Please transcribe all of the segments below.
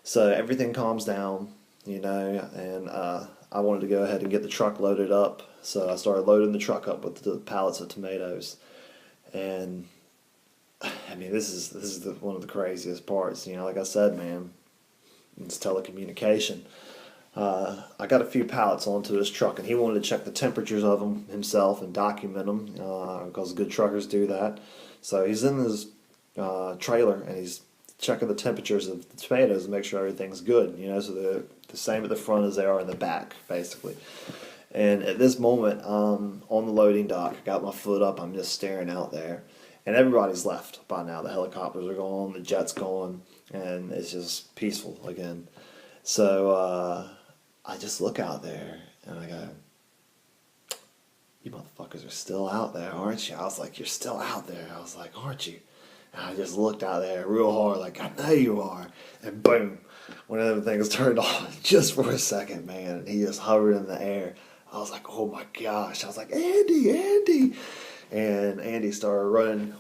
So everything calms down, and I wanted to go ahead and get the truck loaded up. So I started loading the truck up with the pallets of tomatoes. And I mean, this is one of the craziest parts. Like I said, man, it's telecommunication. I got a few pallets onto his truck, and he wanted to check the temperatures of them himself and document them, because good truckers do that. So he's in his trailer, and he's checking the temperatures of the tomatoes to make sure everything's good. So they're the same at the front as they are in the back, basically. And at this moment, on the loading dock, I got my foot up. I'm just staring out there, and everybody's left by now. The helicopters are gone, the jet's gone, and it's just peaceful again. So I just look out there, and I go, "You motherfuckers are still out there, aren't you?" I was like, "You're still out there." I was like, "Aren't you?" And I just looked out there real hard, like, "I know you are." And boom, one of them things turned off just for a second, man. And he just hovered in the air. I was like, "Oh my gosh." I was like, "Andy, Andy." And Andy started running,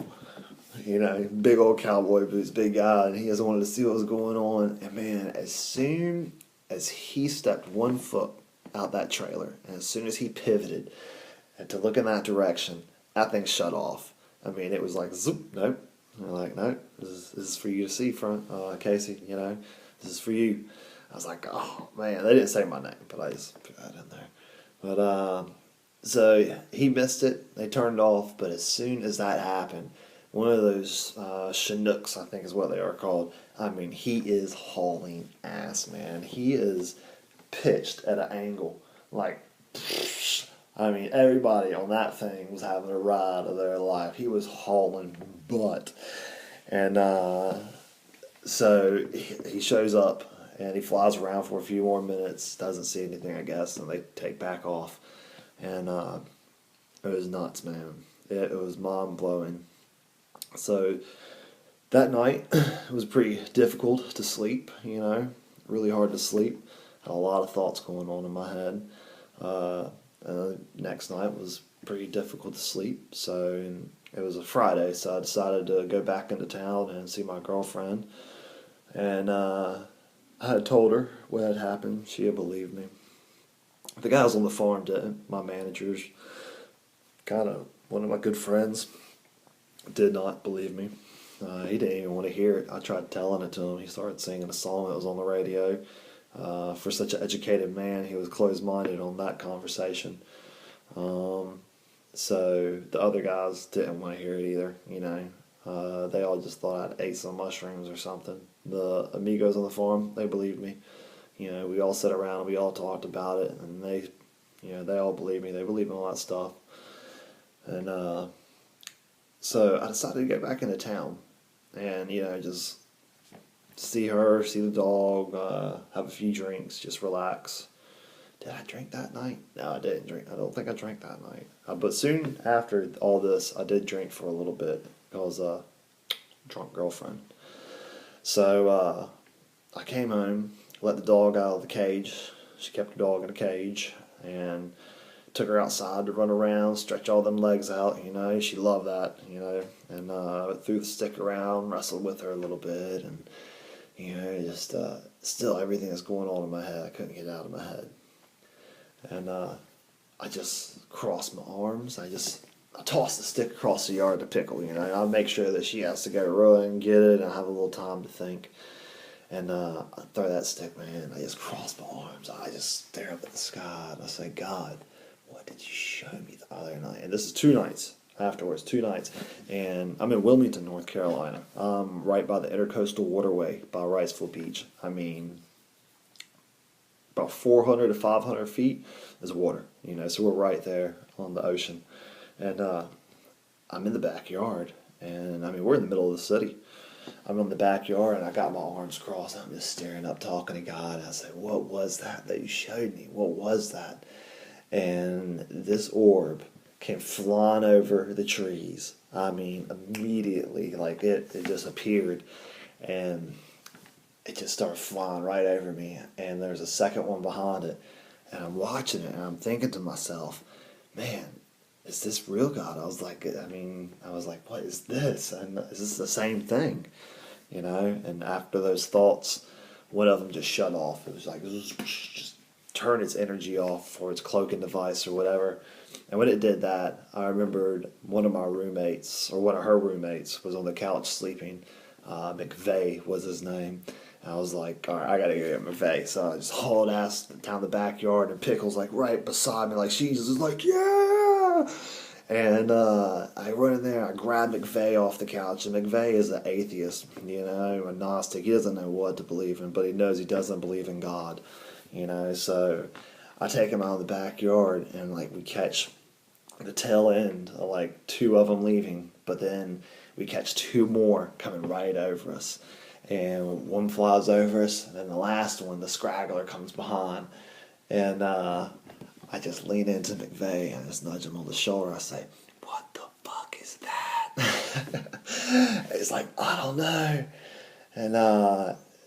big old cowboy boots, big guy. And he just wanted to see what was going on. And man, as soon as he stepped one foot out that trailer, and as soon as he pivoted and to look in that direction, that thing shut off. I mean, it was like, zoop, nope. And I'm like, "No, this is for you to see, Casey, this is for you." I was like, "Oh, man." They didn't say my name, but I just put that in there. But, so he missed it. They turned off, but as soon as that happened, one of those Chinooks, I think is what they are called, I mean, he is hauling ass, man. He is pitched at an angle. Like, I mean, everybody on that thing was having a ride of their life. He was hauling butt. And so he shows up, and he flies around for a few more minutes, doesn't see anything, I guess, and they take back off. And it was nuts, man. It was mind-blowing. So that night, it was pretty difficult to sleep, really hard to sleep. Had a lot of thoughts going on in my head. Next night was pretty difficult to sleep. So it was a Friday, so I decided to go back into town and see my girlfriend. And I had told her what had happened. She had believed me. The guys on the farm didn't. My managers, kind of one of my good friends, did not believe me. He didn't even want to hear it. I tried telling it to him. He started singing a song that was on the radio. For such an educated man, he was closed-minded on that conversation. So the other guys didn't want to hear it either, They all just thought I'd ate some mushrooms or something. The amigos on the farm, they believed me. We all sat around and we all talked about it, and they all believed me. They believed in all that stuff. And so I decided to get back into town and, just see her, see the dog, have a few drinks, just relax. Did I drink that night? No, I didn't drink. I don't think I drank that night. But soon after all this, I did drink for a little bit because drunk girlfriend. So I came home, let the dog out of the cage. She kept the dog in a cage, and took her outside to run around, stretch all them legs out, She loved that, and threw the stick around, wrestled with her a little bit, and, just still everything that's going on in my head, I couldn't get it out of my head. And I just crossed my arms. I tossed the stick across the yard to Pickle, I make sure that she has to go run and get it, and I have a little time to think. And I throw that stick, man. I just cross my arms. I just stare up at the sky, and I say, "God, what did you show me the other night?" And this is 2 nights afterwards, 2 nights. And I'm in Wilmington, North Carolina, right by the Intercoastal Waterway by Riceville Beach. I mean, about 400 to 500 feet is water, so we're right there on the ocean. And I'm in the backyard, and I mean, we're in the middle of the city. I'm in the backyard, and I got my arms crossed. I'm just staring up, talking to God. And I said, "What was that you showed me? What was that?" And this orb came flying over the trees. I mean, immediately, like it just appeared, and it just started flying right over me. And there's a second one behind it, and I'm watching it, and I'm thinking to myself, "Man, is this real, God?" I was like, "What is this? And is this the same thing?" And after those thoughts one of them just shut off. It was like just turn its energy off for its cloaking device or whatever. And when it did that, I remembered one of my roommates, or one of her roommates, was on the couch sleeping. McVeigh was his name. And I was like, all right, I gotta go get McVeigh. So I just hauled ass down the backyard, and Pickle's like right beside me, like she's just like, yeah. And I run in there, I grab McVeigh off the couch, and McVeigh is an atheist, a Gnostic. He doesn't know what to believe in, but he knows he doesn't believe in God, So I take him out of the backyard, and like we catch the tail end of like two of them leaving, but then we catch two more coming right over us. And one flies over us, and then the last one, the scraggler, comes behind. And I just lean into McVeigh and I just nudge him on the shoulder. I say, "What the fuck is that?" It's like, "I don't know." And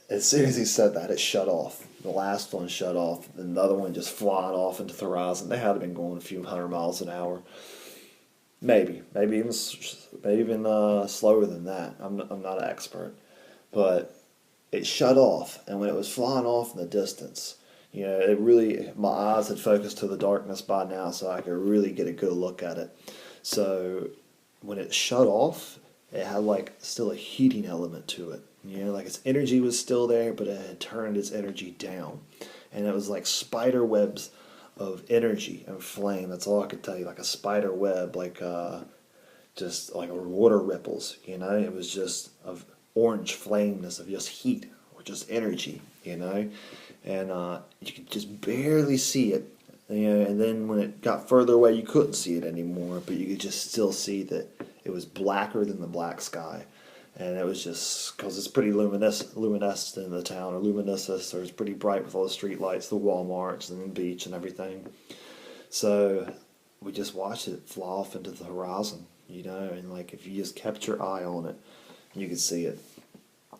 as soon as he said that, it shut off. The last one shut off, and the other one just flying off into the horizon. They had been going a few 100 miles an hour. Maybe even slower than that. I'm not an expert, but it shut off, and when it was flying off in the distance, my eyes had focused to the darkness by now, so I could really get a good look at it. So when it shut off, it had like still a heating element to it. Like its energy was still there, but it had turned its energy down, and it was like spider webs of energy and flame. That's all I could tell you, like a spider web, like just like water ripples. It was just of orange flameness, of just heat or just energy. And you could just barely see it. And then when it got further away, you couldn't see it anymore, but you could just still see that it was blacker than the black sky. And it was just, because it's pretty luminescent in the town, or luminescent, or it's pretty bright with all the street lights, the Walmarts, and the beach and everything. So we just watched it fly off into the horizon, and like if you just kept your eye on it, you could see it.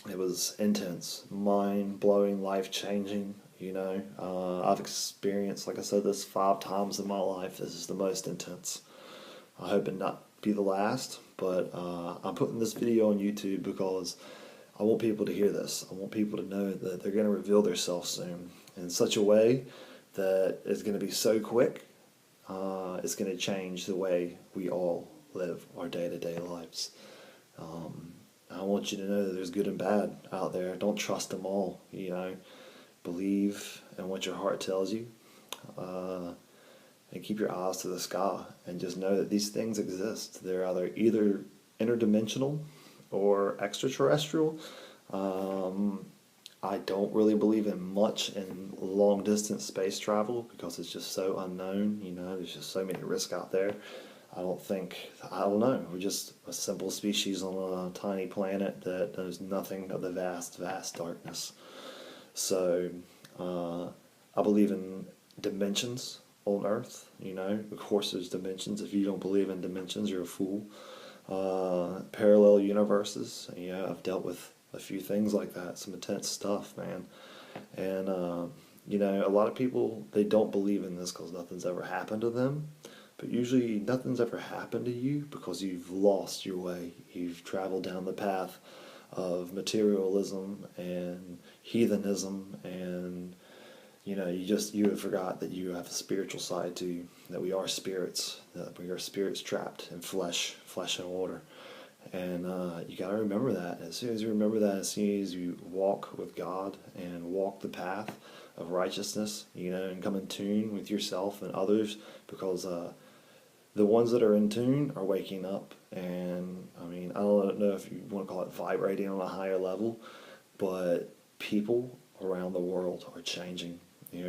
It was intense, mind-blowing, life-changing, I've experienced, like I said, this 5 times in my life. This is the most intense. I hope it not be the last, but I'm putting this video on YouTube because I want people to hear this. I want people to know that they're going to reveal themselves soon in such a way that it's going to be so quick, it's going to change the way we all live our day-to-day lives. I want you to know that there's good and bad out there. Don't trust them all, Believe in what your heart tells you, and keep your eyes to the sky, and just know that these things exist. They're either interdimensional or extraterrestrial. I don't really believe in much in long-distance space travel because it's just so unknown. There's just so many risks out there. I don't know. We're just a simple species on a tiny planet that knows nothing of the vast, vast darkness. So I believe in dimensions on Earth. Of course there's dimensions. If you don't believe in dimensions, you're a fool. Parallel universes. I've dealt with a few things like that. Some intense stuff, man. And a lot of people, they don't believe in this because nothing's ever happened to them. But usually nothing's ever happened to you because you've lost your way. You've traveled down the path of materialism and heathenism, and you have forgot that you have a spiritual side to you, that we are spirits, trapped in flesh and water. And you got to remember that. As soon as you remember that, as soon as you walk with God and walk the path of righteousness, and come in tune with yourself and others, because the ones that are in tune are waking up. And I don't know if you want to call it vibrating on a higher level, but people around the world are changing,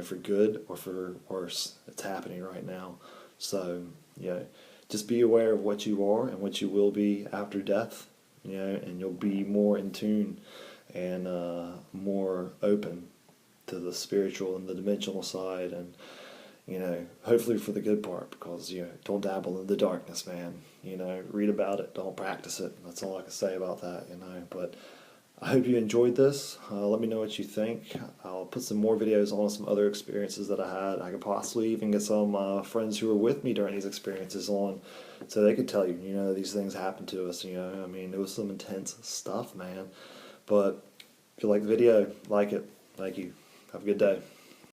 for good or for worse. It's happening right now. So, just be aware of what you are and what you will be after death, and you'll be more in tune and more open to the spiritual and the dimensional side, and hopefully for the good part, because don't dabble in the darkness, man. Read about it, don't practice it. That's all I can say about that. But I hope you enjoyed this. Let me know what you think. I'll put some more videos on some other experiences that I had. I could possibly even get some friends who were with me during these experiences on, so they could tell you, these things happened to us. It was some intense stuff, man. But if you like the video, like it, Thank you. Have a good day.